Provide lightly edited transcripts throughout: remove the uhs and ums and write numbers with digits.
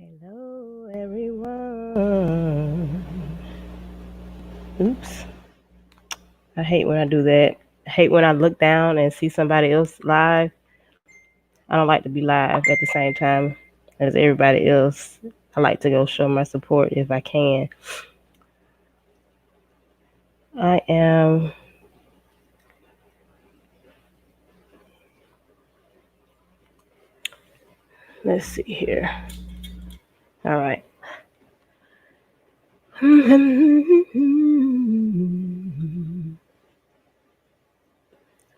Hello, everyone. Oops. I hate when I do that. I hate when I look down and see somebody else live. I don't like to be live at the same time as everybody else. I like to go show my support if I can. I am, let's see here. All right.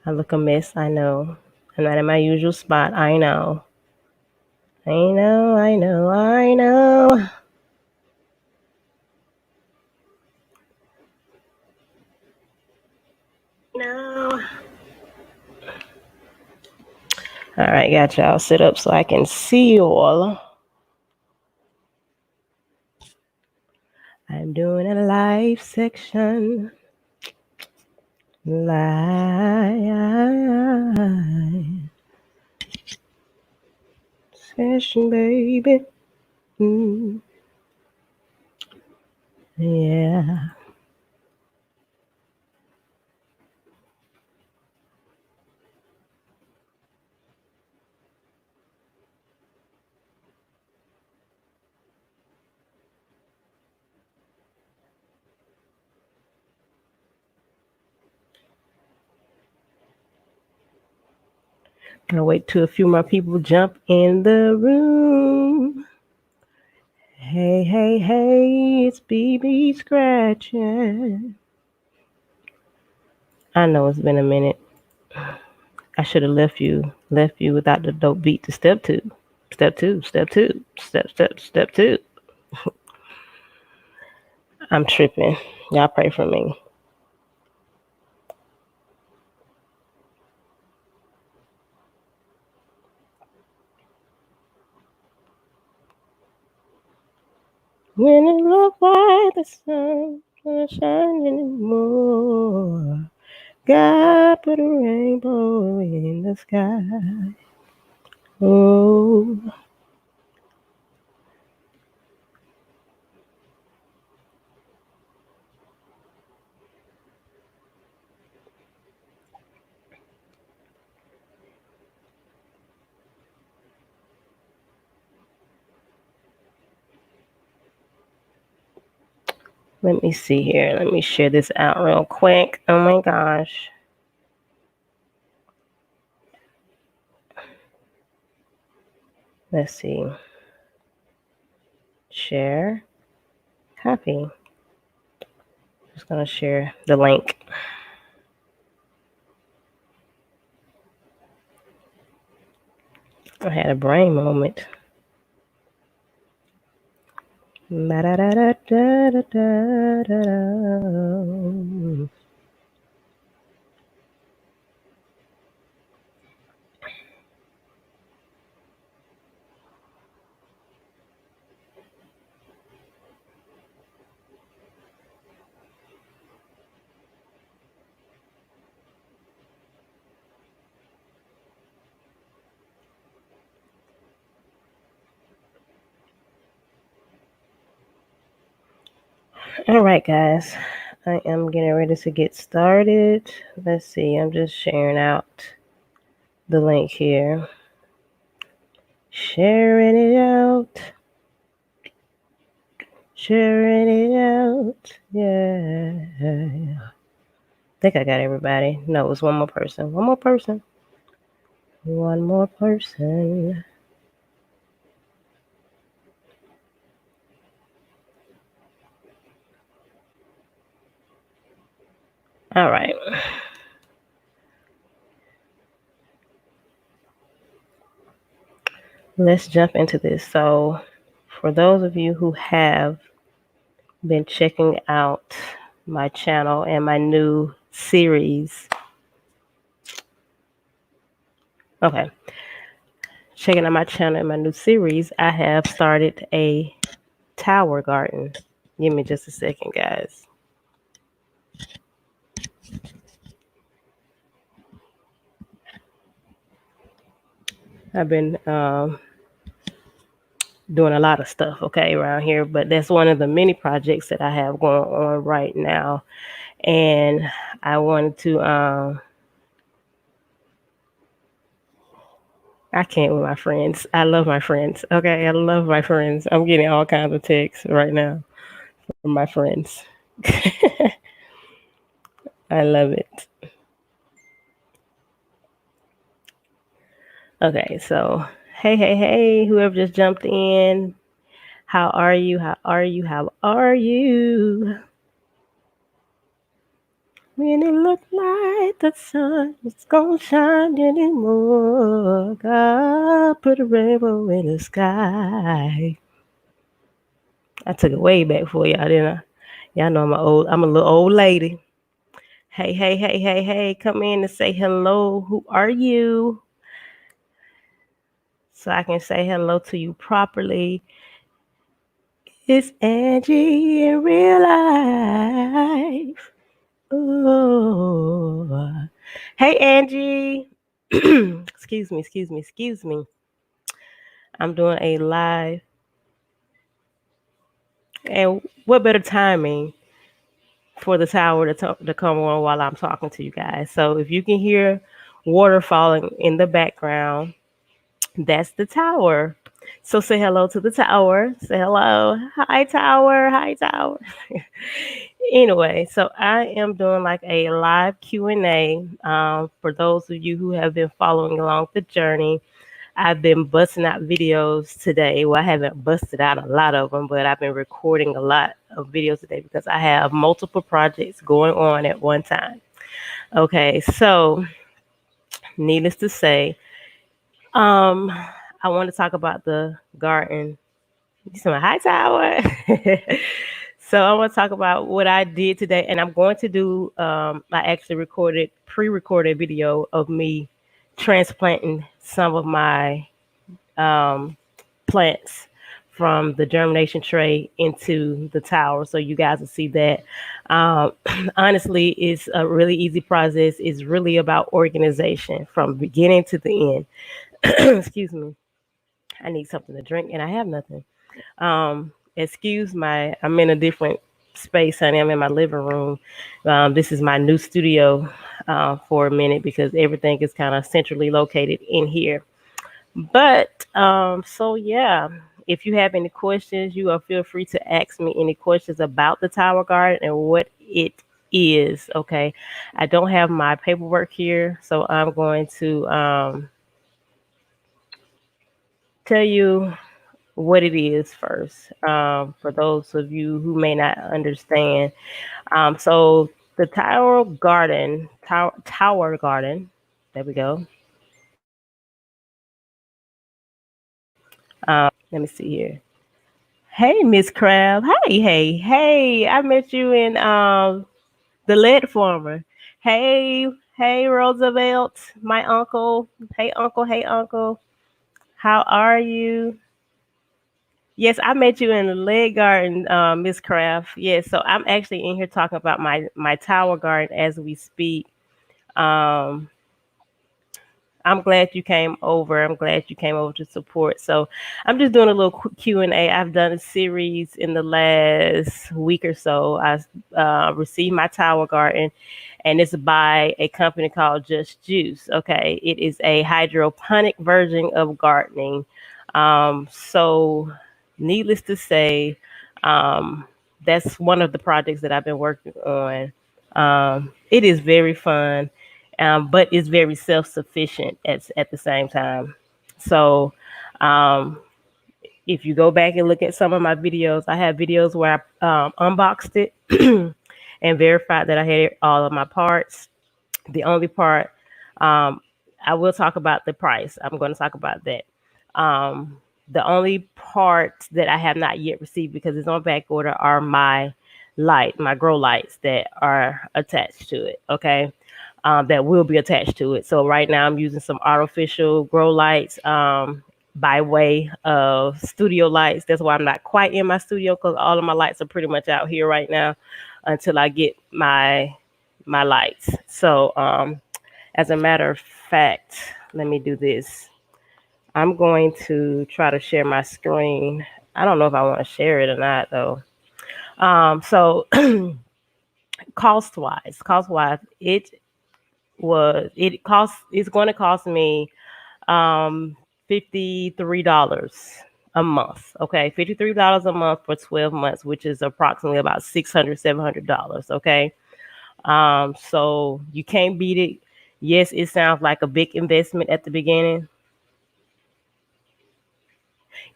I look a mess, I know. I'm not in my usual spot, I know. I know, I know, I know. No. All right, got y'all set up so I can see you all. I'm doing a live section. Live session, baby. Yeah. Gonna wait till a few more people jump in the room. Hey, hey, hey, it's BB Scratching. I know it's been a minute. I should have left you without the dope beat to step two. Step two, step two, step two. I'm tripping. Y'all pray for me. When it looks like the sun not shine anymore, God put a rainbow in the sky. Oh, let me see here. Let me share this out real quick. Oh my gosh. Let's see. Share. Copy. Just gonna share the link. I had a brain moment. All right, guys. I am getting ready to get started. Let's see. I'm just sharing out the link here. Sharing it out. Sharing it out. Yeah. I think I got everybody. No, it was one more person. One more person. One more person. All right. Let's jump into this. So, for those of you who have been checking out my channel and my new series, okay, checking out my channel and my new series, I have started a tower garden. Give me just a second, guys. I've been doing a lot of stuff, okay, around here. But that's one of the many projects that I have going on right now. And I wanted to, I can't with my friends. I love my friends. Okay, I love my friends. I'm getting all kinds of texts right now from my friends. I love it. Okay, so hey, hey, hey, whoever just jumped in, how are you? How are you? How are you? When it look like the sun is gonna shine anymore, God put a rainbow in the sky. I took it way back for y'all, didn't I? Y'all know I'm a little old lady. Hey, hey, hey, hey, hey, come in and say hello. Who are you? So I can say hello to you properly. It's Angie in real life. Oh, hey, Angie. Excuse me, excuse me, excuse me. I'm doing a live. And what better timing for the tower to come on while I'm talking to you guys? So if you can hear water falling in the background, that's the tower. So say hello to the tower. Say hello. Hi, tower. Hi, tower. Anyway, so I am doing like a live Q&A for those of you who have been following along the journey. I've been busting out videos today. Well, I haven't busted out a lot of them, but I've been recording a lot of videos today because I have multiple projects going on at one time. Okay, so needless to say, um, I want to talk about the garden. You said, hi, Tower. So I want to talk about what I did today, and I'm going to do. I actually pre-recorded video of me transplanting some of my um, plants from the germination tray into the tower, so you guys will see that. Um, Honestly, it's a really easy process. It's really about organization from beginning to the end. Excuse me. I need something to drink, and I have nothing. Excuse my, I'm in a different space, honey. I'm in my living room. This is my new studio for a minute because everything is kind of centrally located in here. But so yeah, if you have any questions, you are feel free to ask me any questions about the Tower Garden and what it is. Okay, I don't have my paperwork here, so I'm going to tell you what it is first, for those of you who may not understand. So the Tower Garden, there we go. Let me see here. Hey, Miss Crab. Hey, hey, hey. I met you in the lead former. Hey, hey, Roosevelt, my uncle. Hey, uncle. Hey, uncle. How are you? Yes, I met you in the leg garden, Miss Craft. Yes, so I'm actually in here talking about my tower garden as we speak. Um, I'm glad you came over. I'm glad you came over to support. So I'm just doing a little Q&A. I've done a series in the last week or so. I received my tower garden, and it's by a company called Just Juice. Okay, it is a hydroponic version of gardening. So needless to say, um, that's one of the projects that I've been working on. It is very fun, but it's very self-sufficient at the same time. So um, if you go back and look at some of my videos, I have videos where I unboxed it and verified that I had all of my parts. The only part, um, I will talk about the price. I'm going to talk about that. The only part that I have not yet received because it's on back order are my grow lights that are attached to it. Okay. That will be attached to it. So right now I'm using some artificial grow lights by way of studio lights. That's why I'm not quite in my studio because all of my lights are pretty much out here right now until I get my lights. So as a matter of fact, let me do this. I'm going to try to share my screen. I don't know if I want to share it or not though. So cost wise, it's going to cost me um $53 a month. Okay, $53 a month for 12 months, which is approximately about $600 $700. Okay, so you can't beat it. Yes, it sounds like a big investment at the beginning.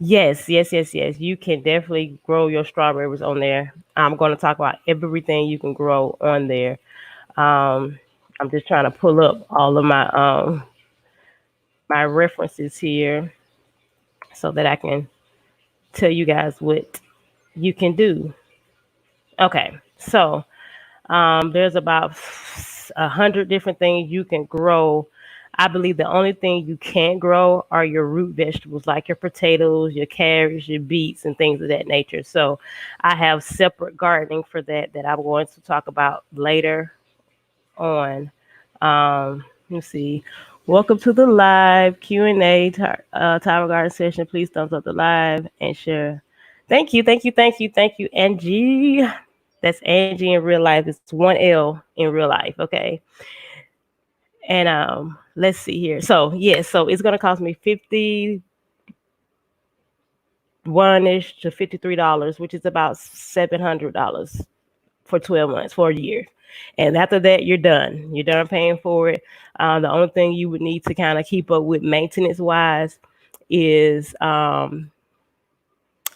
Yes. You can definitely grow your strawberries on there. I'm going to talk about everything you can grow on there. Um, I'm just trying to pull up all of my references here so that I can tell you guys what you can do. Okay, so there's about 100 different things you can grow. I believe the only thing you can't grow are your root vegetables, like your potatoes, your carrots, your beets, and things of that nature. So I have separate gardening for that I'm going to talk about later on. Let's see. Welcome to the live Q&A Tower Garden session. Please thumbs up the live and share. Thank you, Angie. That's Angie in real life. It's one L in real life. Okay. And let's see here. So so it's gonna cost me 51-ish to $53, which is about $700 for 12 months, for a year. And after that, you're done. You're done paying for it. The only thing you would need to kind of keep up with maintenance wise is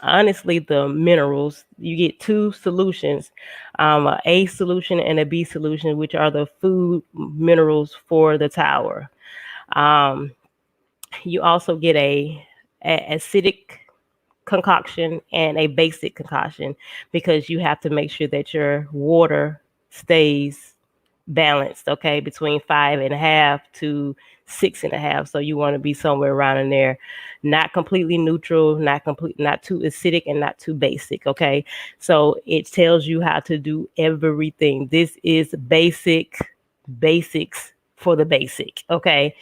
honestly the minerals. You get two solutions, a solution and a B solution, which are the food minerals for the tower. Um, you also get a acidic concoction and a basic concoction, because you have to make sure that your water stays balanced, okay, between 5.5 to 6.5. So you want to be somewhere around in there, not completely neutral, not too acidic and not too basic. Okay, so it tells you how to do everything. This is basics for the basic. Okay,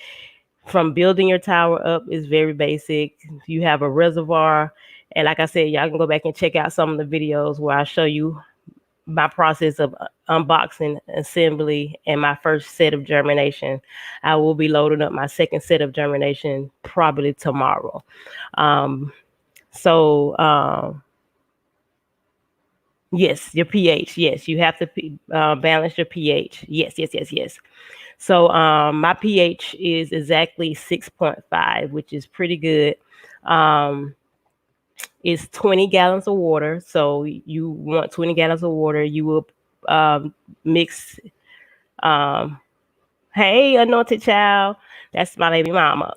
from building your tower up is very basic. You have a reservoir, and like I said, y'all can go back and check out some of the videos where I show you my process of unboxing, assembly, and my first set of germination. I will be loading up my second set of germination probably tomorrow. Um, so yes, your pH. Yes, you have to balance your pH. Yes. So my pH is exactly 6.5, which is pretty good. Um, it's 20 gallons of water. So you want 20 gallons of water. You will mix. Um, hey, anointed child. That's my baby mama.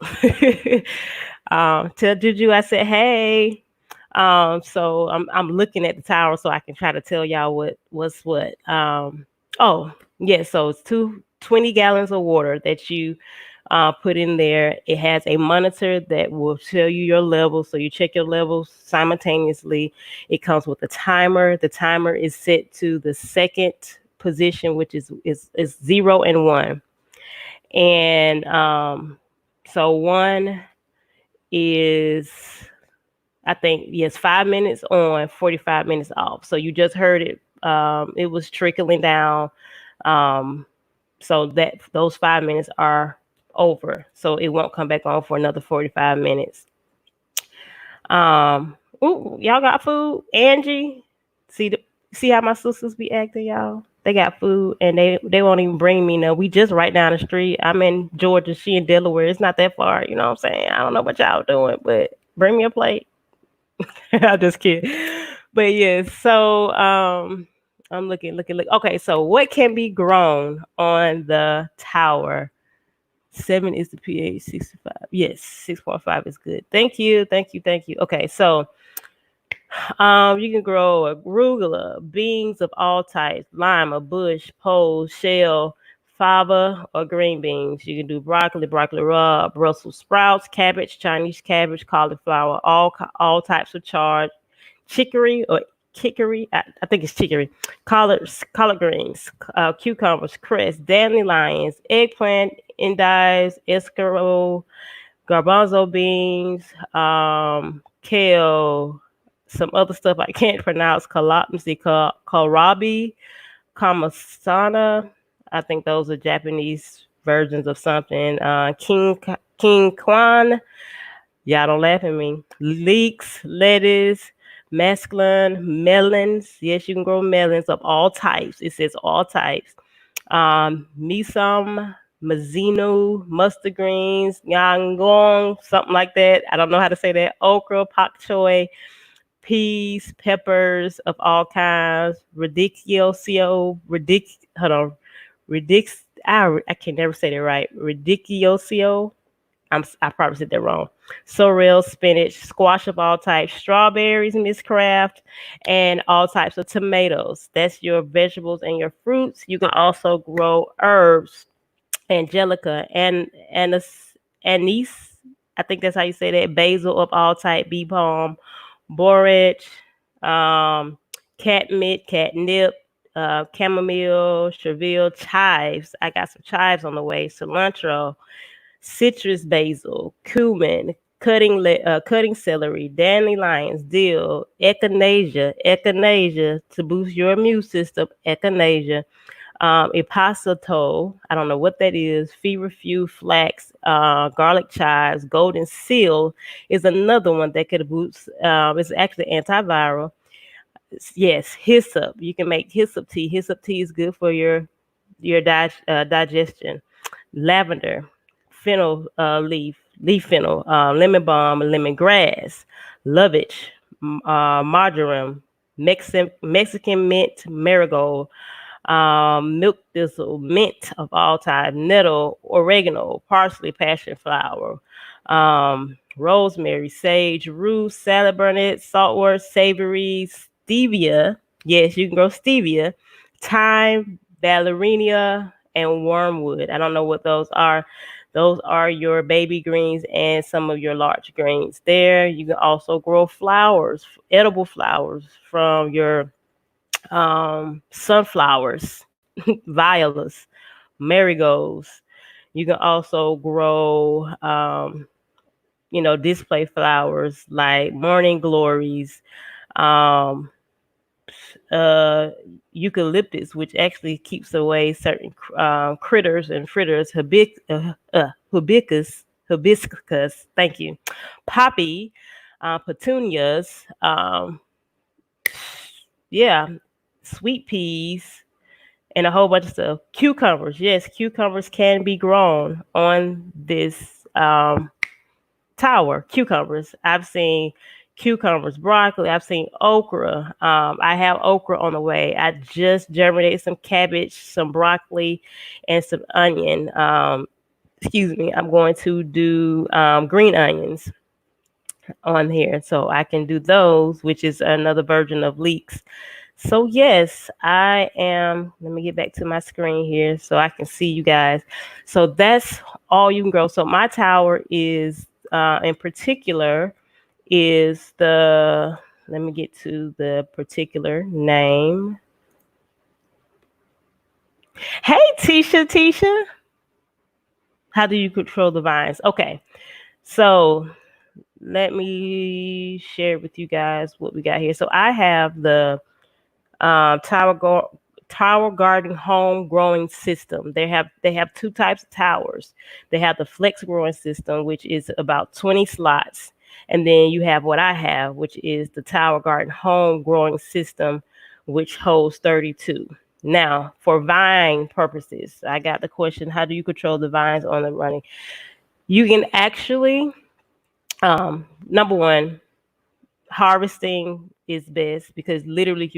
Tell Juju I said hey. So I'm looking at the tower so I can try to tell y'all what's what. Oh yeah, so it's 20 gallons of water that you put in there. It has a monitor that will tell you your levels, so you check your levels simultaneously. It comes with a timer. The timer is set to the second position, which is 0 and 1. And so 1 is, I think, yes, 5 minutes on, 45 minutes off. So you just heard it. It was trickling down. So that those 5 minutes are over. So it won't come back on for another 45 minutes. Ooh, y'all got food? Angie, see how my sisters be acting, y'all? They got food and they won't even bring me no. We just right down the street. I'm in Georgia, she in Delaware. It's not that far, you know what I'm saying? I don't know what y'all doing, but bring me a plate. I just kidding. But yes, so I'm looking. Okay, so what can be grown on the tower? 7 is the pH, 65. Yes, 6.5 is good. Thank you. Okay, so you can grow arugula, beans of all types, lima, bush, pole, shell, fava, or green beans. You can do broccoli raw, Brussels sprouts, cabbage, Chinese cabbage, cauliflower, all types of chard, chicory or kickory. I think it's chicory. Collard greens, cucumbers, cress, dandelions, eggplant, endives, escargot, garbanzo beans, kale, some other stuff I can't pronounce. Let me see, kohlrabi, kamasana. I think those are Japanese versions of something. King Kwan. Y'all don't laugh at me. Leeks, lettuce, mesclun, melons. Yes, you can grow melons of all types. It says all types. Misam, Mazzino, mustard greens, Yangon, something like that. I don't know how to say that. Okra, pak choi, peas, peppers of all kinds, hold on, I can never say that right. Ridiculosio, I probably said that wrong. Sorrel, spinach, squash of all types, strawberries, Miss Craft, and all types of tomatoes. That's your vegetables and your fruits. You can also grow herbs, angelica, and anise. I think that's how you say that. Basil of all type, bee balm, borage, um, catnip, chamomile, chervil, chives. I got some chives on the way. Cilantro, citrus basil, cumin, cutting celery, dandelions, dill, echinacea to boost your immune system, echinacea, ipasato, I don't know what that is, feverfew, flax, garlic chives, golden seal is another one that could boost, it's actually antiviral. Yes, hyssop. You can make hyssop tea. Hyssop tea is good for your digestion. Lavender, fennel leaf fennel, lemon balm, lemongrass, lovage, marjoram, Mexican mint, marigold, milk thistle, mint of all types, nettle, oregano, parsley, passion flower, rosemary, sage, rue, salad burnet, saltwort, savory, stevia. Yes, you can grow stevia, thyme, valerinia, and wormwood. I don't know what those are. Those are your baby greens and some of your large greens. There, you can also grow flowers, edible flowers from your sunflowers, violas, marigolds. You can also grow, display flowers like morning glories, um, uh, eucalyptus, which actually keeps away certain critters and fritters, hibiscus, thank you, poppy, petunias, yeah, sweet peas, and a whole bunch of stuff. Cucumbers, yes, cucumbers can be grown on this tower. Cucumbers, I've seen cucumbers, broccoli. I've seen okra. I have okra on the way. I just germinated some cabbage, some broccoli, and some onion. Excuse me. I'm going to do green onions on here, so I can do those, which is another version of leeks. So yes, I am. Let me get back to my screen here so I can see you guys. So that's all you can grow. So my tower is, in particular, is the. Let me get to the particular name. Hey, Tisha. How do you control the vines? Okay, so let me share with you guys what we got here. So I have the Tower Garden home growing system. They have two types of towers. They have the flex growing system, which is about 20 slots, and then you have what I have, which is the Tower Garden home growing system, which holds 32. Now, for vine purposes, I got the question: how do you control the vines on the running? You can actually, number one, harvesting is best because literally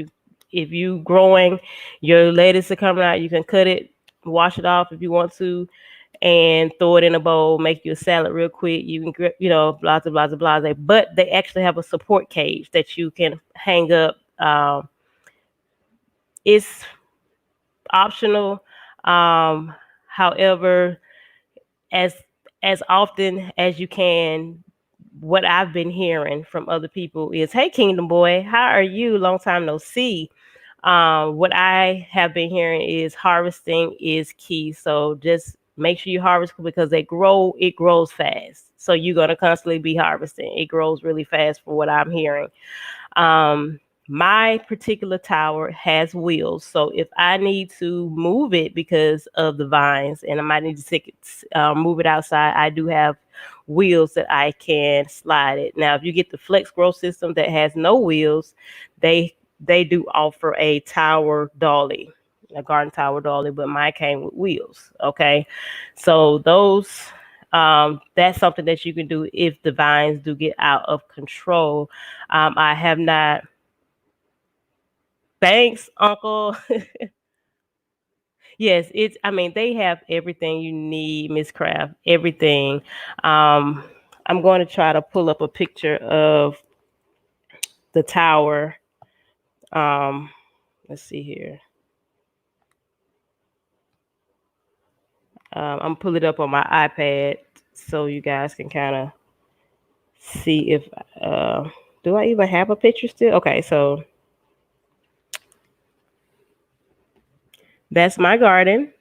if you growing your lettuce are coming out, you can cut it, wash it off if you want to, and throw it in a bowl, make you a salad real quick. You can, blah blah blah blah blah. But they actually have a support cage that you can hang up. It's optional. However, as as often as you can, what I've been hearing from other people is, "Hey, Kingdom Boy, how are you? Long time no see." What I have been hearing is harvesting is key. So just Make sure you harvest because it grows fast. So you're gonna constantly be harvesting. It grows really fast for what I'm hearing. Um, my particular tower has wheels, so if I need to move it because of the vines, and I might need to move it outside, I do have wheels that I can slide it. Now, if you get the flex grow system that has no wheels, they do offer a tower dolly, a garden tower dolly, but mine came with wheels. Okay, so those that's something that you can do if the vines do get out of control. I have not. Thanks, Uncle. Yes, it's. I mean, they have everything you need, Miss Craft. Everything. Um, I'm going to try to pull up a picture of the tower. Um, let's see here. I'm pull it up on my iPad so you guys can kind of see if. Uh, do I even have a picture still? Okay, so that's my garden.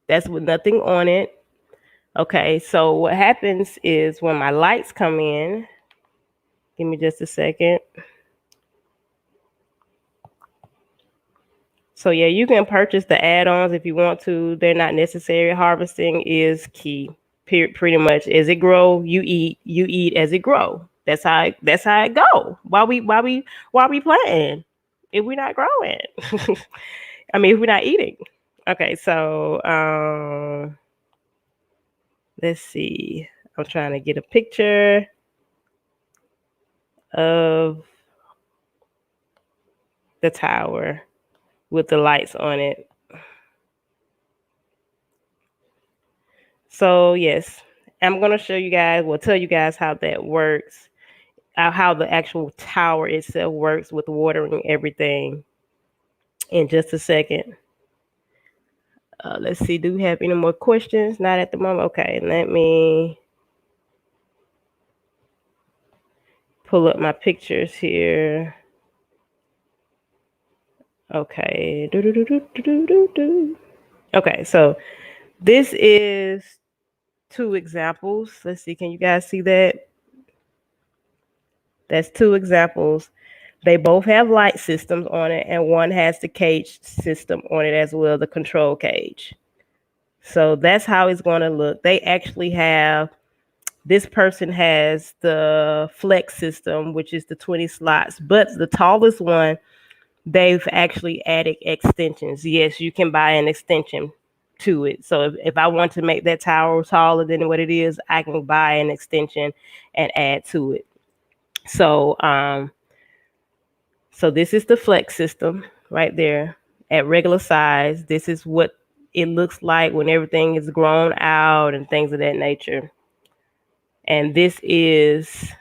That's with nothing on it. Okay, so what happens is when my lights come in, give me just a second. So yeah, you can purchase the add-ons if you want to. They're not necessary. Harvesting is key. Pretty much, as it grow, you eat. You eat as it grow. That's how it go. Why we planting if we're not growing? I mean, if we're not eating. Okay, so let's see. I'm trying to get a picture of the tower with the lights on it. So yes, I'm gonna show you guys. Well, tell you guys how that works. How the actual tower itself works with watering everything in just a second. Let's see. Do we have any more questions? Not at the moment. Okay, let me pull up my pictures here. Okay. Okay, so this is two examples. Let's see. Can you guys see that? That's two examples. They both have light systems on it, and one has the cage system on it as well, the control cage. So that's how it's going to look. They actually have, this person has the flex system, which is the 20 slots, but the tallest one, they've actually added extensions. Yes, you can buy an extension to it. So if I want to make that tower taller than what it is, I can buy an extension and add to it. So this is the flex system right there at regular size. This is what it looks like when everything is grown out and things of that nature. And this is,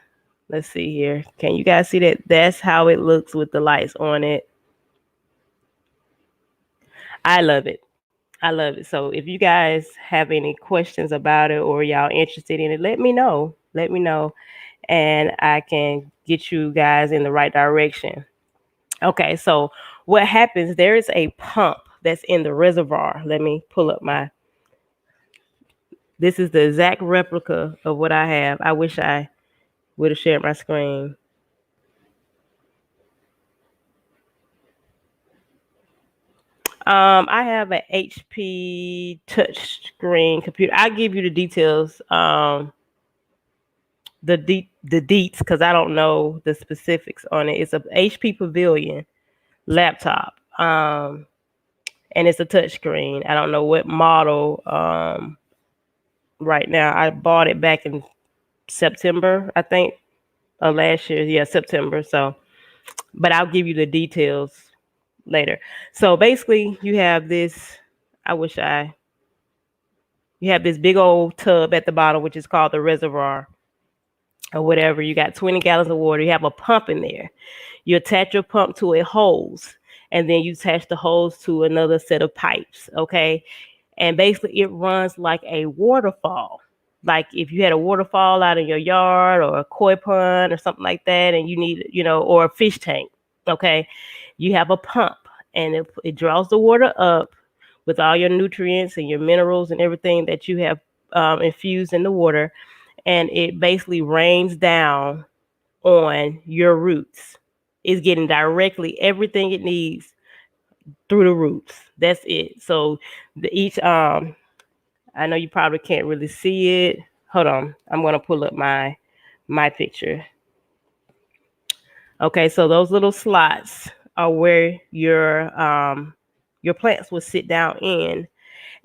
let's see here. Can you guys see that? That's how it looks with the lights on it. I love it. I love it. So if you guys have any questions about it or y'all interested in it, let me know. Let me know. And I can get you guys in the right direction. Okay, so what happens, there is a pump that's in the reservoir. Let me pull up this is the exact replica of what I have. I wish I would have shared my screen. I have an HP touch screen computer. I'll give you the details, the deets, because I don't know the specifics on it. It's a HP Pavilion laptop. And it's a touch screen. I don't know what model right now. I bought it back in September, I think, last year. Yeah, September. So, but I'll give you the details later. So basically, you have this. I wish I. You have this big old tub at the bottom, which is called the reservoir or whatever. You got 20 gallons of water. You have a pump in there. You attach your pump to a hose, and then you attach the hose to another set of pipes. Okay. And basically, it runs like a waterfall. Like if you had a waterfall out in your yard or a koi pond or something like that, and you need, or a fish tank. Okay. You have a pump, and it draws the water up with all your nutrients and your minerals and everything that you have infused in the water, and it basically rains down on your roots. It's getting directly everything it needs through the roots. That's it. So each I know you probably can't really see it. Hold on, I'm gonna pull up my picture. Okay, so those little slots are where your plants will sit down in,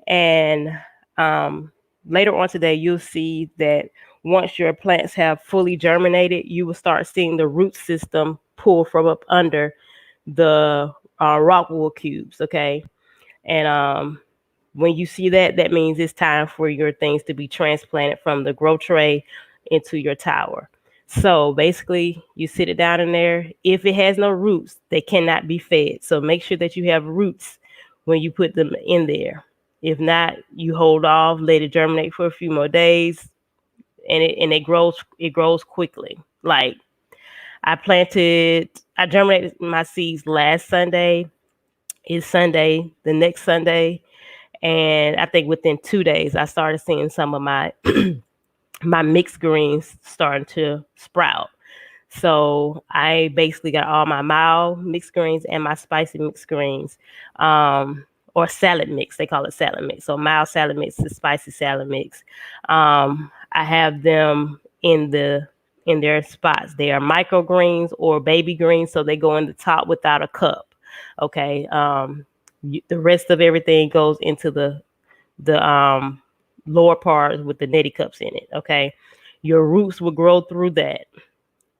and um, later on today you'll see that once your plants have fully germinated, you will start seeing the root system pull from up under the rock wool cubes. Okay, and when you see that, that means it's time for your things to be transplanted from the grow tray into your tower. So basically, you sit it down in there. If it has no roots, they cannot be fed. So make sure that you have roots when you put them in there. If not, you hold off, let it germinate for a few more days, and it grows quickly. Like I germinated my seeds last Sunday. It's Sunday, the next Sunday, and I think within 2 days I started seeing some of my my mixed greens starting to sprout. So I basically got all my mild mixed greens and my spicy mixed greens, or salad mix. They call it salad mix. So mild salad mix is spicy salad mix. I have them in their spots. They are microgreens or baby greens, so they go in the top without a cup. Okay. The rest of everything goes into the lower part with the nitty cups in it. Okay. Your roots will grow through that.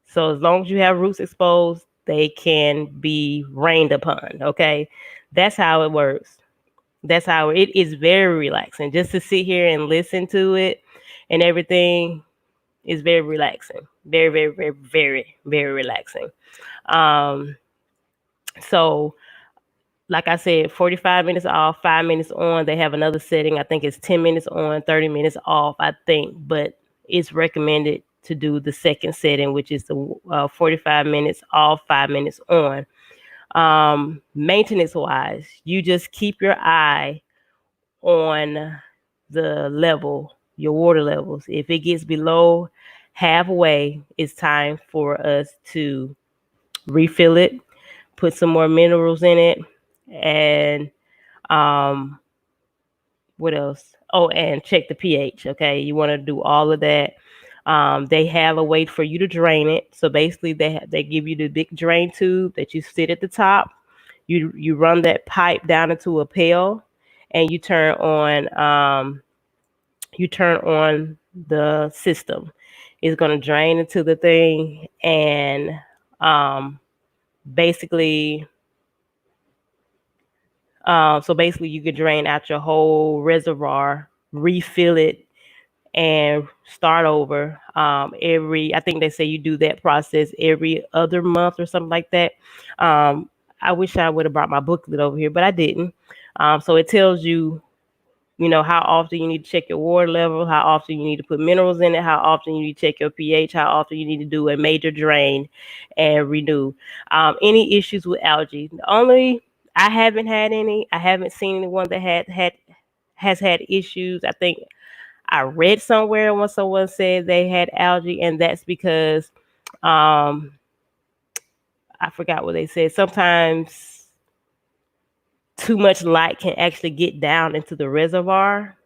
So as long as you have roots exposed, they can be rained upon. Okay. That's how it works. That's how it is. Very relaxing. Just to sit here and listen to it and everything is very relaxing. Very, very, very, very, very relaxing. Um, so like I said, 45 minutes off, 5 minutes on. They have another setting. I think it's 10 minutes on, 30 minutes off, I think. But it's recommended to do the second setting, which is the 45 minutes off, 5 minutes on. Maintenance wise, you just keep your eye on the level, your water levels. If it gets below halfway, it's time for us to refill it, put some more minerals in it, and um, what else? Oh, and check the pH. Okay, you want to do all of that. They have a way for you to drain it. So basically, they give you the big drain tube that you sit at the top. You run that pipe down into a pail, and you turn on the system. It's gonna drain into the thing, and um, basically so basically, you could drain out your whole reservoir, refill it, and start over. I think they say you do that process every other month or something like that. I wish I would have brought my booklet over here, but I didn't. So it tells you, how often you need to check your water level, how often you need to put minerals in it, how often you need to check your pH, how often you need to do a major drain and renew. Any issues with algae? I haven't had any. I haven't seen anyone that has had issues. I think I read somewhere when someone said they had algae, and that's because um, I forgot what they said. Sometimes too much light can actually get down into the reservoir.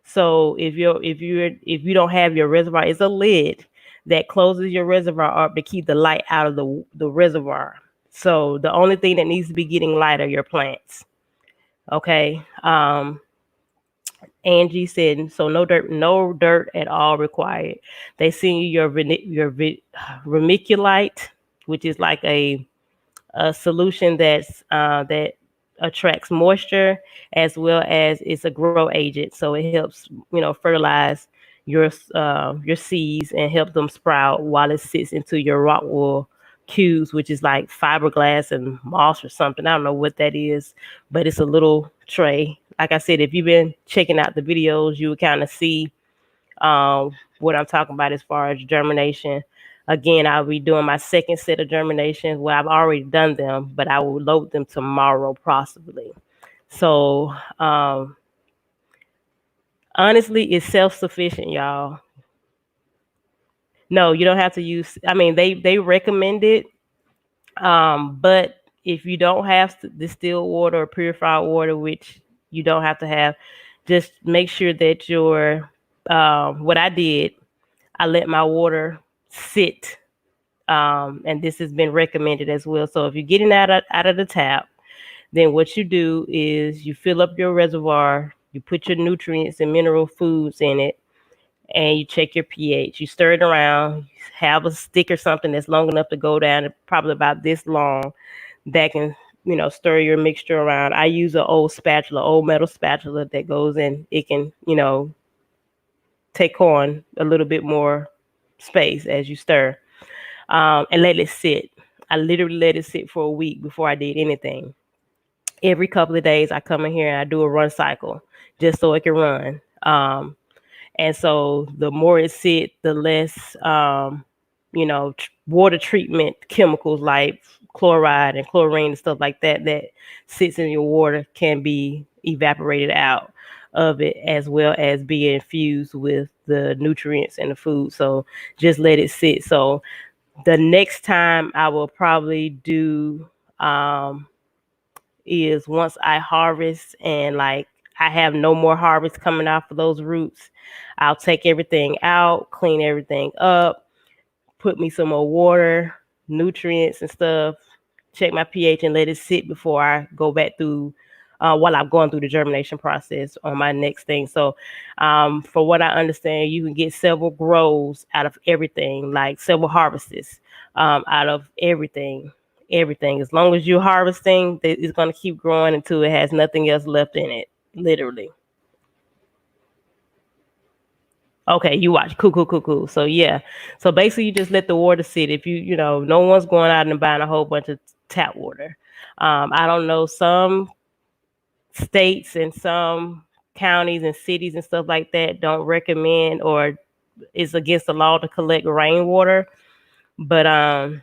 So if you don't have your reservoir, it's a lid that closes your reservoir up to keep the light out of the reservoir. So the only thing that needs to be getting light are your plants. Okay. Angie said, so no dirt at all required. They send you vermiculite, which is like a solution that attracts moisture, as well as it's a grow agent, so it helps fertilize your seeds and help them sprout while it sits into your rock wool cubes, which is like fiberglass and moss or something. I don't know what that is, but it's a little tray. Like I said, if you've been checking out the videos, you would kind of see what I'm talking about as far as germination. Again, I'll be doing my second set of germinations. Well, I've already done them, but I will load them tomorrow possibly. So honestly, it's self-sufficient, y'all. No, you don't have to use. I mean, they recommend it, but if you don't have distilled water or purified water, which you don't have to have, just make sure that your what I did, I let my water sit, and this has been recommended as well. So if you're getting out of the tap, then what you do is you fill up your reservoir, you put your nutrients and mineral foods in it, and you check your pH. You stir it around, have a stick or something that's long enough to go down, probably about this long, that can, stir your mixture around. I use an old metal spatula that goes in. It can, take on a little bit more space as you stir, and let it sit. I literally let it sit for a week before I did anything. Every couple of days, I come in here and I do a run cycle just so it can run. And so the more it sits, the less, water treatment chemicals like chloride and chlorine and stuff like that that sits in your water can be evaporated out of it, as well as being infused with the nutrients and the food. So just let it sit. So the next time I will probably do, is once I harvest and like I have no more harvest coming out for those roots, I'll take everything out, clean everything up, put me some more water, nutrients and stuff, check my pH and let it sit before I go back through, while I'm going through the germination process on my next thing. So, for what I understand, you can get several grows out of everything, like several harvests, out of everything. Everything, as long as you're harvesting, it's going to keep growing until it has nothing else left in it, literally. Okay, you watch. Cool, cool, cool, cool. So yeah. So basically you just let the water sit. If no one's going out and buying a whole bunch of tap water. I don't know, some states and some counties and cities and stuff like that don't recommend, or it's against the law to collect rainwater. But um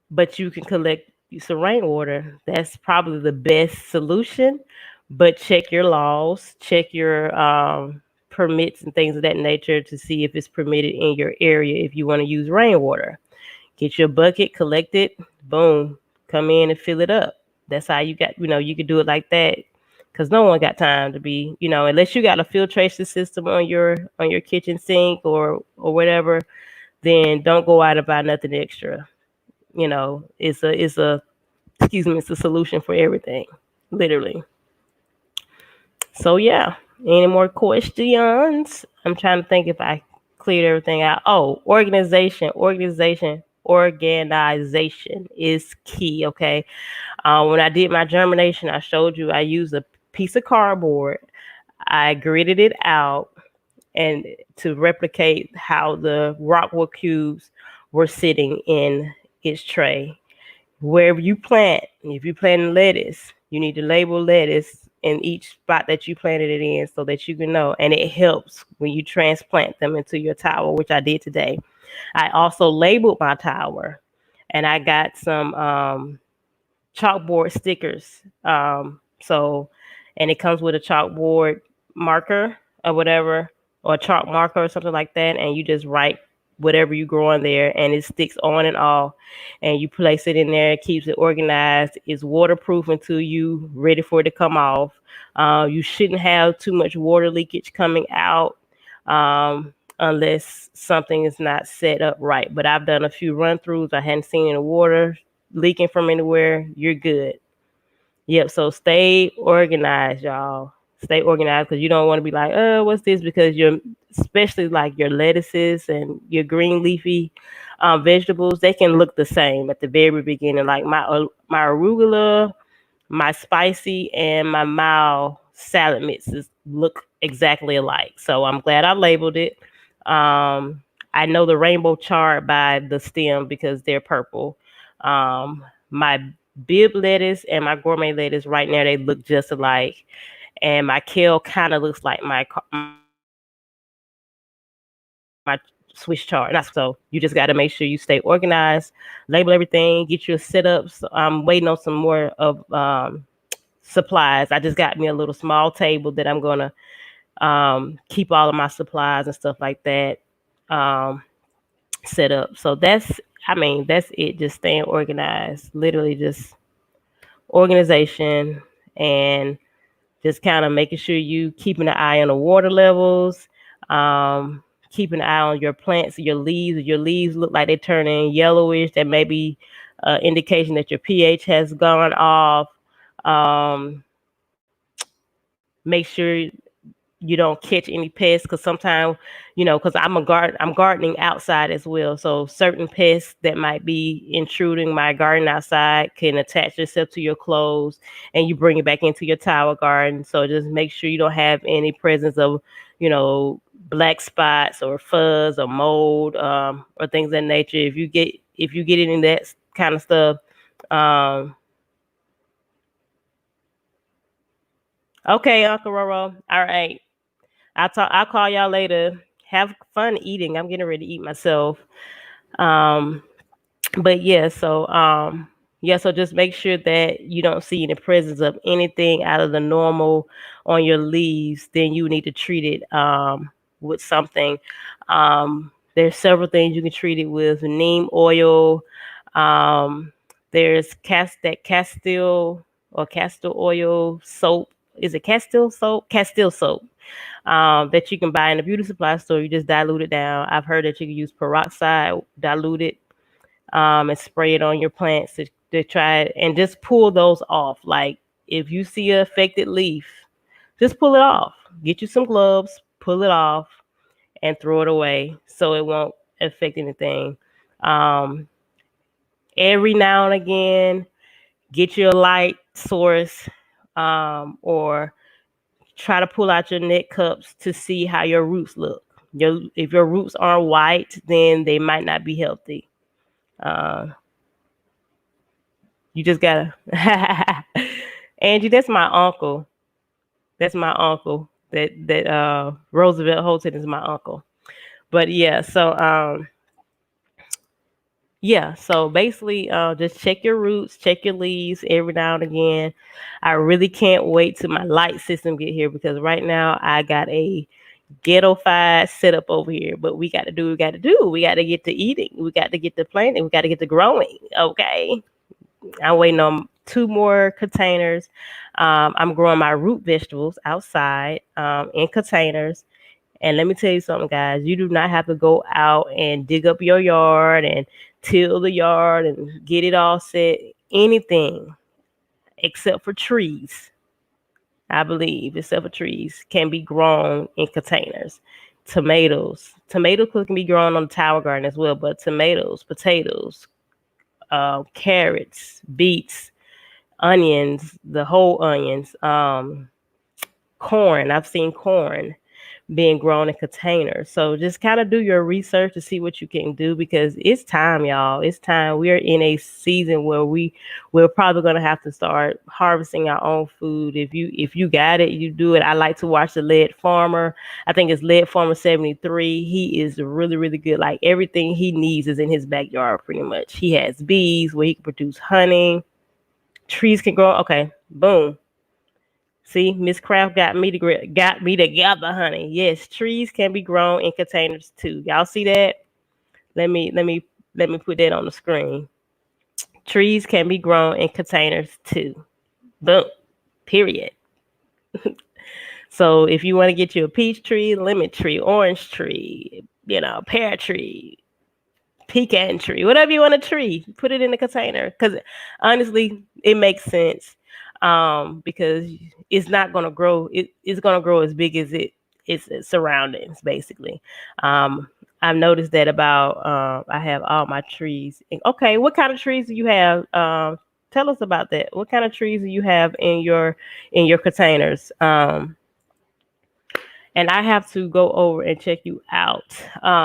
but you can collect some rainwater. That's probably the best solution. But check your laws, check your permits and things of that nature to see if it's permitted in your area if you want to use rainwater. Get your bucket, collect it, boom, come in and fill it up. That's how you could do it like that. Cause no one got time to be, unless you got a filtration system on your kitchen sink or whatever, then don't go out and buy nothing extra. It's a excuse me, it's a solution for everything, literally. So yeah, any more questions? I'm trying to think if I cleared everything out. Oh, organization is key. Okay, when I did my germination, I showed you I used a piece of cardboard. I gridded it out and to replicate how the rockwood cubes were sitting in its tray. Wherever you plant, if you plant lettuce, you need to label lettuce in each spot that you planted it in so that you can know. And it helps when you transplant them into your tower, which I did today. I also labeled my tower, and I got some chalkboard stickers. And it comes with a chalkboard marker or whatever, or a chalk marker or something like that, and you just write whatever you grow on there, and it sticks on and off, and you place it in there. It keeps it organized. It's waterproof until you ready for it to come off. You shouldn't have too much water leakage coming out. Unless something is not set up right. But I've done a few run throughs. I hadn't seen any water leaking from anywhere. You're good. Yep. So stay organized, y'all. Stay organized, because you don't want to be like, oh, what's this? Because especially like your lettuces and your green leafy vegetables, they can look the same at the very beginning. Like my arugula, my spicy, and my mild salad mixes look exactly alike. So I'm glad I labeled it. I know the rainbow chard by the stem because they're purple. My bib lettuce and my gourmet lettuce right now, they look just alike. And my kale kind of looks like my switch chart. Not so you just got to make sure you stay organized, label everything, get your setups. I'm waiting on some more of supplies. I just got me a little small table that I'm gonna keep all of my supplies and stuff like that um, set up. So that's it. Just staying organized. Literally just organization and just kind of making sure you keeping an eye on the water levels, keeping an eye on your plants, your leaves. If your leaves look like they're turning yellowish, that may be indication that your pH has gone off. Um, Make sure you don't catch any pests because sometimes because I'm gardening outside as well, so certain pests that might be intruding my garden outside can attach itself to your clothes and you bring it back into your tower garden. So just make sure you don't have any presence of black spots or fuzz or mold or things of that nature. If you get any of that kind of stuff, um okay, Uncle Roro, all right, I'll call y'all later. Have fun eating. I'm getting ready to eat myself. Um, but so just make sure that you don't see any presence of anything out of the normal on your leaves. Then you need to treat it with something. There's several things you can treat it with: neem oil. Um, there's Castile or castor oil soap. Is it Castile soap? Castile soap that you can buy in the beauty supply store. You just dilute it down. I've heard that you can use peroxide, dilute it, and spray it on your plants to try it and just pull those off. Like if you see an affected leaf, just pull it off. Get you some gloves, pull it off, and throw it away so it won't affect anything. Um, every now and again, get your light source or try to pull out your net cups to see how your roots look. If your roots aren't white, then they might not be healthy. Uh, you just gotta, Angie. That's my uncle. That's my uncle. That Roosevelt Holton is my uncle. But so basically, just check your roots, check your leaves every now and again. I really can't wait till my light system get here because right now I got a ghetto-fied setup over here. But we got to do what we got to do. We got to get to eating. We got to get to planting. We got to get to growing. Okay. I'm waiting on 2 more containers. I'm growing my root vegetables outside in containers. And let me tell you something, guys. You do not have to go out and dig up your yard and till the yard and get it all set. Anything except for trees, I believe, except for trees, can be grown in containers. Tomatoes can be grown on the tower garden as well, but tomatoes, potatoes, carrots, beets, onions, the whole onions, corn. I've seen corn being grown in containers. So just kind of do your research to see what you can do because it's time, y'all. It's time. We're in a season where we're probably gonna have to start harvesting our own food. If you got it, you do it. I like to watch the Lead Farmer. I think it's Lead Farmer 73. He is really, really good. Like everything he needs is in his backyard pretty much. He has bees where he can produce honey. Trees can grow. Okay, boom. See, Miss Craft got me together, honey. Yes, trees can be grown in containers too. Y'all see that? Let me put that on the screen. Trees can be grown in containers too. Boom. Period. So if you want to get you a peach tree, lemon tree, orange tree, pear tree, pecan tree, whatever you want a tree, put it in a container. Because honestly, it makes sense. Because it's not gonna grow. It's gonna grow as big as its surroundings, basically. I've noticed that about I have all my trees. Okay, what kind of trees do you have? Tell us about that. What kind of trees do you have in your containers? And I have to go over and check you out,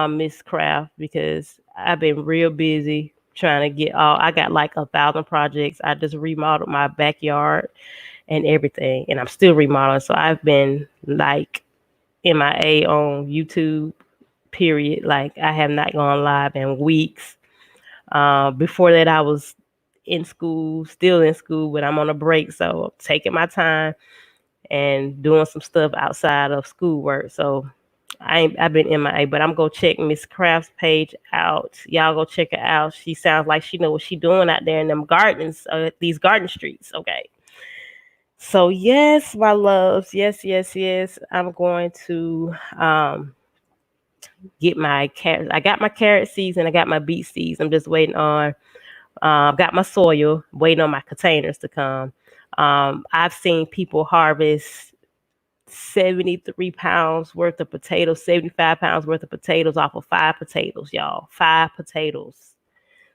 Miss Craft, because I've been real busy trying to get I got like 1,000 projects. I just remodeled my backyard and everything, and I'm still remodeling. So I've been like MIA on YouTube, period. Like I have not gone live in weeks. Before that, I was in school, still in school, but I'm on a break, so taking my time and doing some stuff outside of schoolwork. So I've been MIA, but I'm gonna check Miss Craft's page out. Y'all go check her out. She sounds like she know what she doing out there in them gardens, these garden streets. Okay. So yes, my loves, yes, yes, yes. I'm going to get my carrot. I got my carrot seeds and I got my beet seeds. I'm just waiting on. I've got my soil, waiting on my containers to come. I've seen people harvest 73 pounds worth of potatoes, 75 pounds worth of potatoes off of 5 potatoes, y'all. 5 potatoes.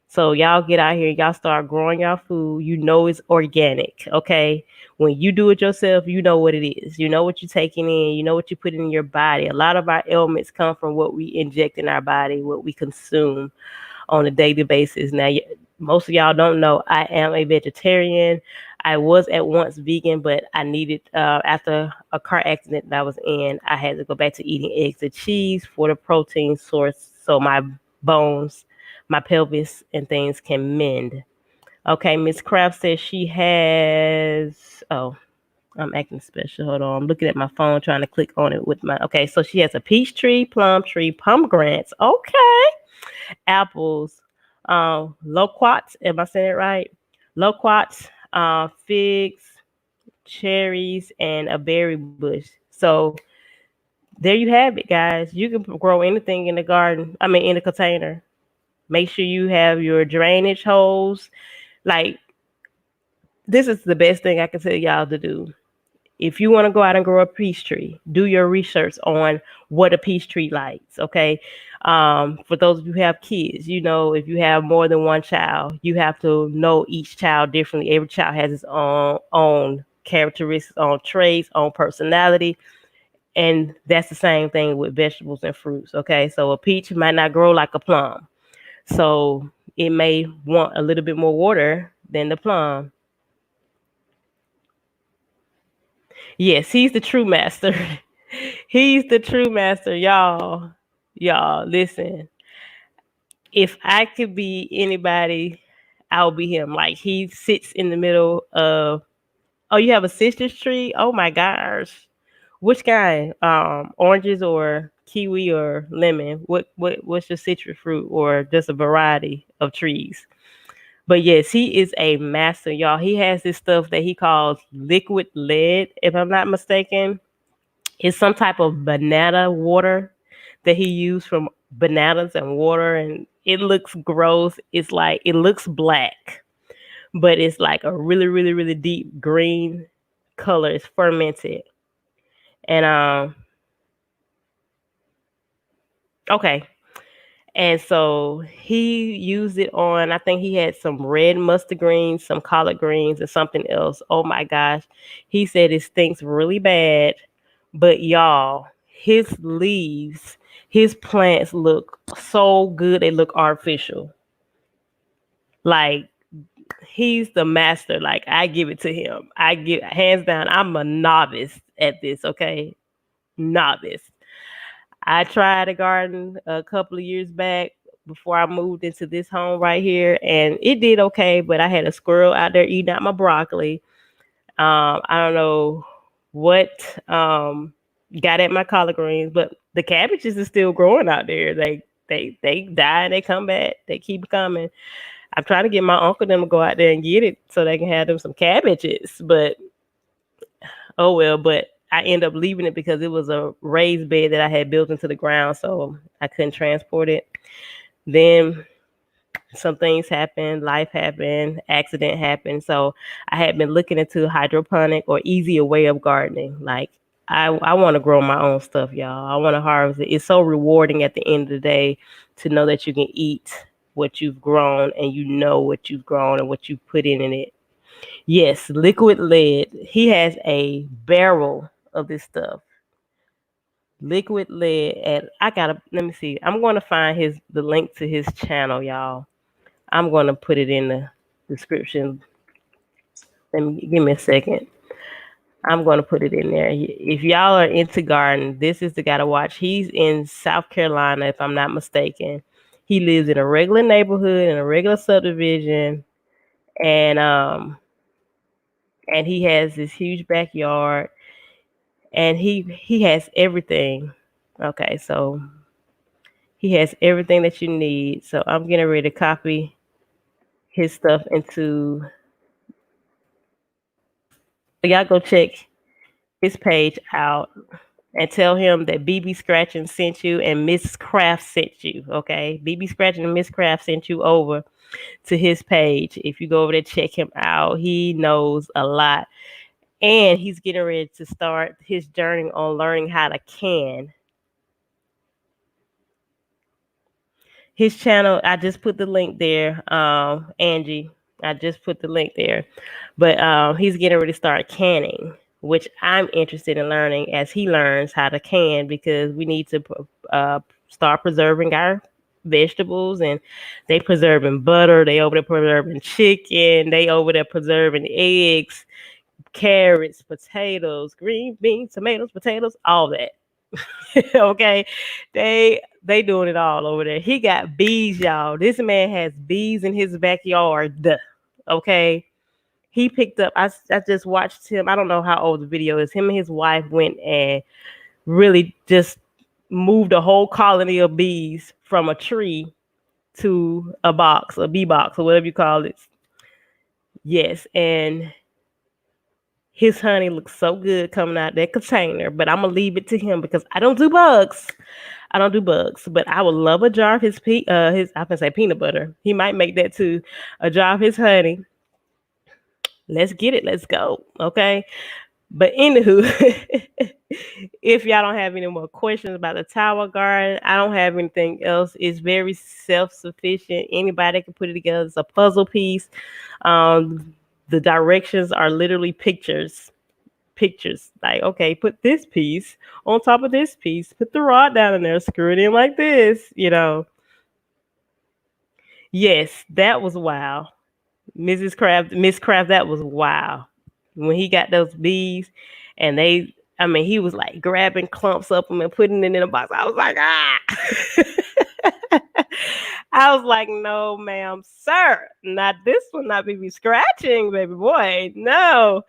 So y'all get out here, y'all start growing y'all food. You know it's organic, okay? When you do it yourself, you know what it is. You know what you're taking in. You know what you're putting in your body. A lot of our ailments come from what we inject in our body, what we consume on a daily basis. Now, most of y'all don't know I am a vegetarian. I was at once vegan, but I needed, after a car accident that I was in, I had to go back to eating eggs and cheese for the protein source so my bones, my pelvis, and things can mend. Okay, Miss Kraft says she has, oh, I'm acting special. Hold on. I'm looking at my phone trying to click on it with my, okay, so she has a peach tree, plum tree, pomegranates. Okay. Apples, loquats. Am I saying it right? Loquats, figs, cherries, and a berry bush. So there you have it, guys. You can grow anything in the garden. I mean, in the container. Make sure you have your drainage holes. Like, this is the best thing I can tell y'all to do. If you want to go out and grow a peach tree, do your research on what a peach tree likes. Okay. For those of you who have kids, you know, if you have more than one child, you have to know each child differently. Every child has its own characteristics, own traits, own personality. And that's the same thing with vegetables and fruits. Okay. So a peach might not grow like a plum. So it may want a little bit more water than the plum. Yes, he's the true master. He's the true master, y'all. Y'all, listen. If I could be anybody, I'll be him. Like he sits in the middle of. Oh, you have a citrus tree? Oh my gosh. Which kind? Oranges or kiwi or lemon? What's your citrus fruit or just a variety of trees? But yes, he is a master, y'all. He has this stuff that he calls liquid lead, if I'm not mistaken. It's some type of banana water that he used from bananas and water, and it looks gross. It's like it looks black, but it's like a really, really, really deep green color. It's fermented, and okay. And so he used it on, I think he had some red mustard greens, some collard greens, and something else. Oh my gosh. He said it stinks really bad. But y'all, his leaves, his plants look so good. They look artificial. Like he's the master. Like I give it to him. I give hands down. I'm a novice at this, okay? Novice. I tried a garden a couple of years back before I moved into this home right here, and it did okay. But I had a squirrel out there eating out my broccoli. I don't know what got at my collard greens, but the cabbages is still growing out there. They die and they come back. They keep coming. I'm trying to get my uncle them to go out there and get it so they can have them some cabbages. But oh well, but I end up leaving it because it was a raised bed that I had built into the ground, so I couldn't transport it. Then some things happened, life happened, accident happened. So I had been looking into hydroponic or easier way of gardening. Like I want to grow my own stuff, y'all. I want to harvest it. It's so rewarding at the end of the day to know that you can eat what you've grown and you know what you've grown and what you put in it. Yes, liquid lead. He has a barrel of this stuff. Liquid lead, and I gotta let me see. I'm gonna find the link to his channel, y'all. I'm gonna put it in the description. Let me give me a second. I'm going to put it in there. If y'all are into garden, this is the guy to watch. He's in South Carolina, if I'm not mistaken. He lives in a regular neighborhood in a regular subdivision, and he has this huge backyard, and he has everything. Okay, so he has everything that you need. So I'm getting ready to copy his stuff into. So y'all go check his page out and tell him that BB Scratching sent you and Miss Craft sent you. Okay, BB Scratching and Miss Craft sent you over to his page. If you go over there, check him out. He knows a lot, and he's getting ready to start his journey on learning how to can. His channel, I just put the link there, Angie. I just put the link there. But he's getting ready to start canning, which I'm interested in learning as he learns how to can, because we need to start preserving our vegetables, and they preserving butter, they over there preserving chicken, they over there preserving eggs, carrots, potatoes, green beans, tomatoes, potatoes, all that. Okay, they doing it all over there. He got bees, y'all. This man has bees in his backyard. Okay, he picked up. I just watched him. I don't know how old the video is. Him and his wife went and really just moved a whole colony of bees from a tree to a box, a bee box, or whatever you call it. Yes, and his honey looks so good coming out that container. But I'm gonna leave it to him because I don't do bugs. I don't do bugs, but I would love a jar of his I can say peanut butter. He might make that too. A jar of his honey. Let's get it. Let's go. Okay. But anywho, if y'all don't have any more questions about the tower garden, I don't have anything else. It's very self-sufficient. Anybody can put it together. It's a puzzle piece. The directions are literally pictures. Like, okay, put this piece on top of this piece, put the rod down in there, screw it in like this, Yes, that was wow. Miss Craft, that was wow. When he got those bees and he was like grabbing clumps of them and putting it in a box. I was like, ah. I was like, no, ma'am, sir. Not this one, not be scratching, baby boy. No.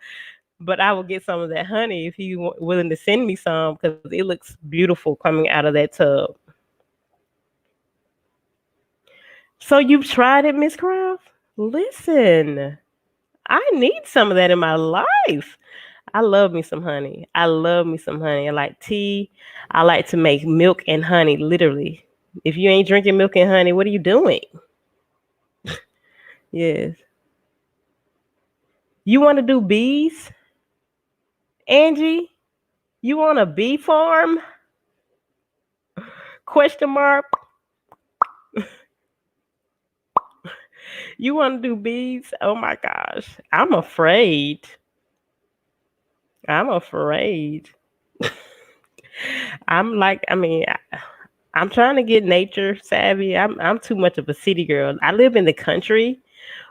But I will get some of that honey if he's willing to send me some, because it looks beautiful coming out of that tub. So you've tried it, Miss Craft? Listen, I need some of that in my life. I love me some honey. I like tea. I like to make milk and honey, literally. If you ain't drinking milk and honey, what are you doing? Yes. You want to do bees? Angie, you want a bee farm? Question mark. You want to do bees? Oh my gosh. I'm afraid. I'm trying to get nature savvy. I'm too much of a city girl. I live in the country,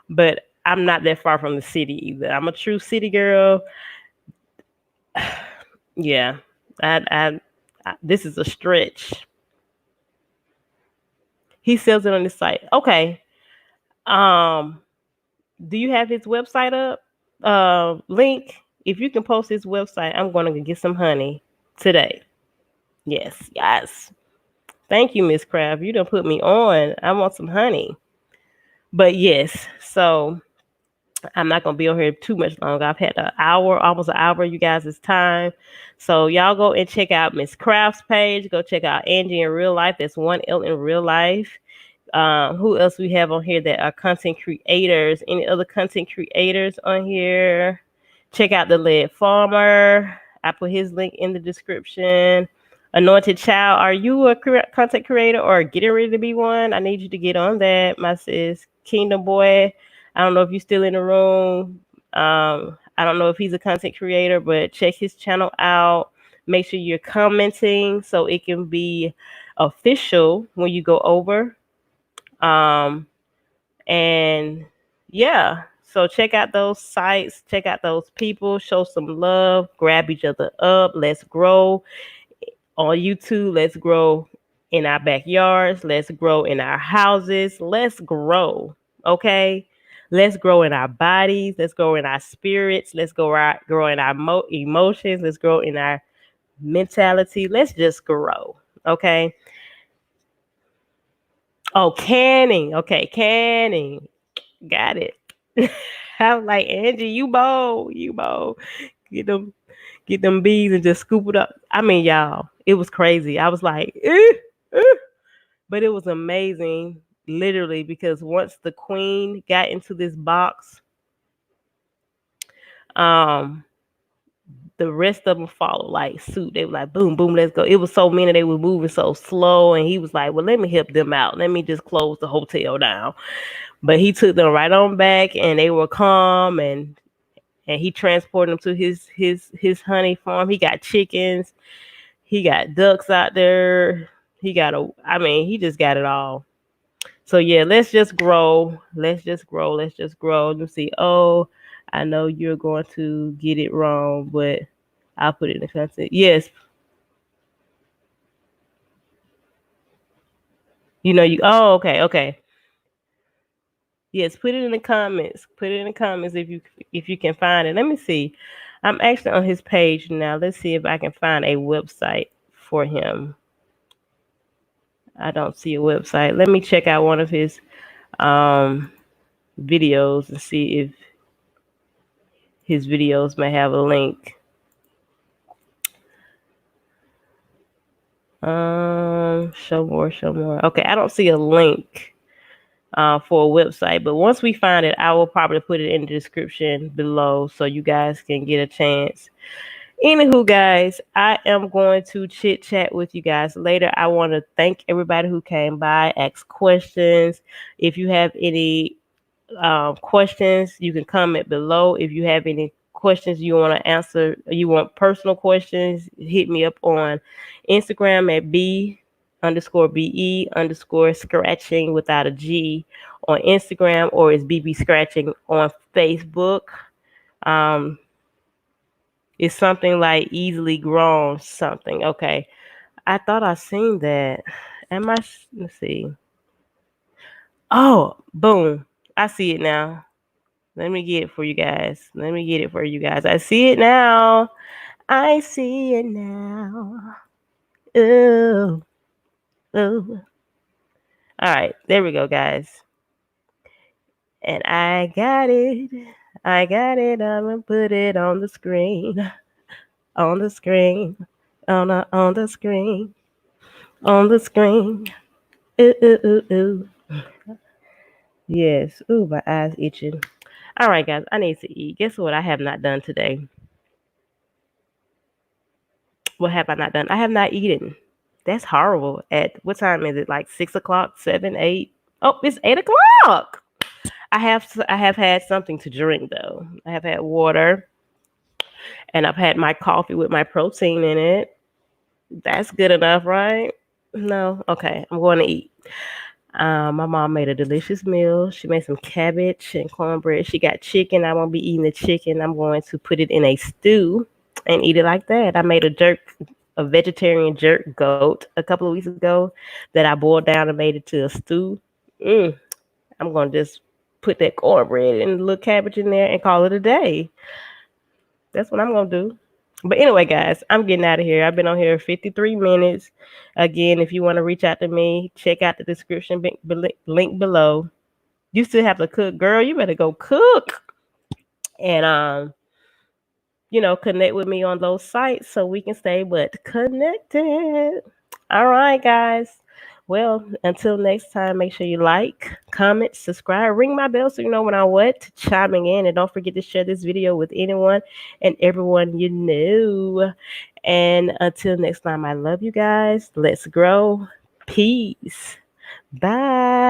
but I'm not that far from the city either. I'm a true city girl. Yeah. This is a stretch. He sells it on his site. Okay. Do you have his website up? Link. If you can post his website, I'm going to get some honey today. Yes. Thank you, Miss Craft. You done put me on. I want some honey. But yes, so I'm not going to be on here too much longer. I've had almost an hour, you guys' time. So y'all go and check out Miss Craft's page. Go check out Angie in real life. That's 1L in real life. Who else we have on here that are content creators? Any other content creators on here? Check out the Lead Farmer. I put his link in the description. Anointed Child, are you a content creator or getting ready to be one? I need you to get on that, my sis. Kingdom Boy, I don't know if you're still in the room. I don't know if he's a content creator, but check his channel out. Make sure you're commenting so it can be official when you go over. And yeah, So check out those sites, check out those people, show some love, grab each other up. Let's grow on YouTube. Let's grow in our backyards. Let's grow in our houses. Let's grow. Okay. Let's grow in our bodies. Let's grow in our spirits. Let's grow in our emotions. Let's grow in our mentality. Let's just grow. Okay. Oh, canning. Okay, canning. Got it. I was like, Angie, you bold. You bold. Get them get them bees and just scoop it up. I mean, y'all, it was crazy. I was like, but it was amazing, literally, because once the queen got into this box, um, the rest of them followed like suit. They were like, boom, boom, let's go. It was so many, they were moving so slow, and he was like, well, let me help them out. Let me just close the hotel down. But he took them right on back, and they were calm, and he transported them to his honey farm. He got chickens. He got ducks out there. He just got it all. So yeah, let's just grow. Let's just grow. Let's just grow. You see, oh, I know you're going to get it wrong, but I'll put it in the content. Yes, oh, okay, okay. Yes, put it in the comments. Put it in the comments if you can find it. Let me see. I'm actually on his page now. Let's see if I can find a website for him. I don't see a website. Let me check out one of his videos and see if his videos may have a link. Show more, show more. Okay, I don't see a link for a website, but once we find it, I will probably put it in the description below so you guys can get a chance. Anywho, guys, I am going to chit chat with you guys later. I want to thank everybody who came by, asked questions. If you have any questions, you can comment below. If you have any questions you want to answer, you want personal questions, hit me up on Instagram at B_BE_scratching without a G on Instagram, or it's BB Scratching on Facebook. Um, it's something like easily grown something. Okay. I thought I seen that. Let's see. Oh, boom. I see it now. Let me get it for you guys. I see it now. I see it now. Ooh. Ooh. All right. There we go, guys. And I got it. I'm going to put it on the screen. On the screen. On the screen. On the screen. Ooh, ooh, ooh, ooh. Yes. Ooh, my eyes itching. All right, guys. I need to eat. Guess what I have not done today? What have I not done? I have not eaten. That's horrible. At what time is it? Like 6 o'clock, 7, 8? Oh, it's 8 o'clock. I have had something to drink though. I have had water, and I've had my coffee with my protein in it. That's good enough, right? No, okay. I'm going to eat. My mom made a delicious meal. She made some cabbage and cornbread. She got chicken. I won't be eating the chicken. I'm going to put it in a stew and eat it like that. I made a vegetarian jerk goat a couple of weeks ago that I boiled down and made it to a stew. I'm going to just put that cornbread and a little cabbage in there and call it a day. That's what I'm going to do. But anyway, guys, I'm getting out of here. I've been on here 53 minutes. Again, if you want to reach out to me, check out the description link below. You still have to cook, girl. You better go cook. And connect with me on those sites so we can stay connected. All right, guys. Well, until next time, make sure you like, comment, subscribe, ring my bell so you know when I'm chiming in. And don't forget to share this video with anyone and everyone you know. And until next time, I love you guys. Let's grow. Peace. Bye.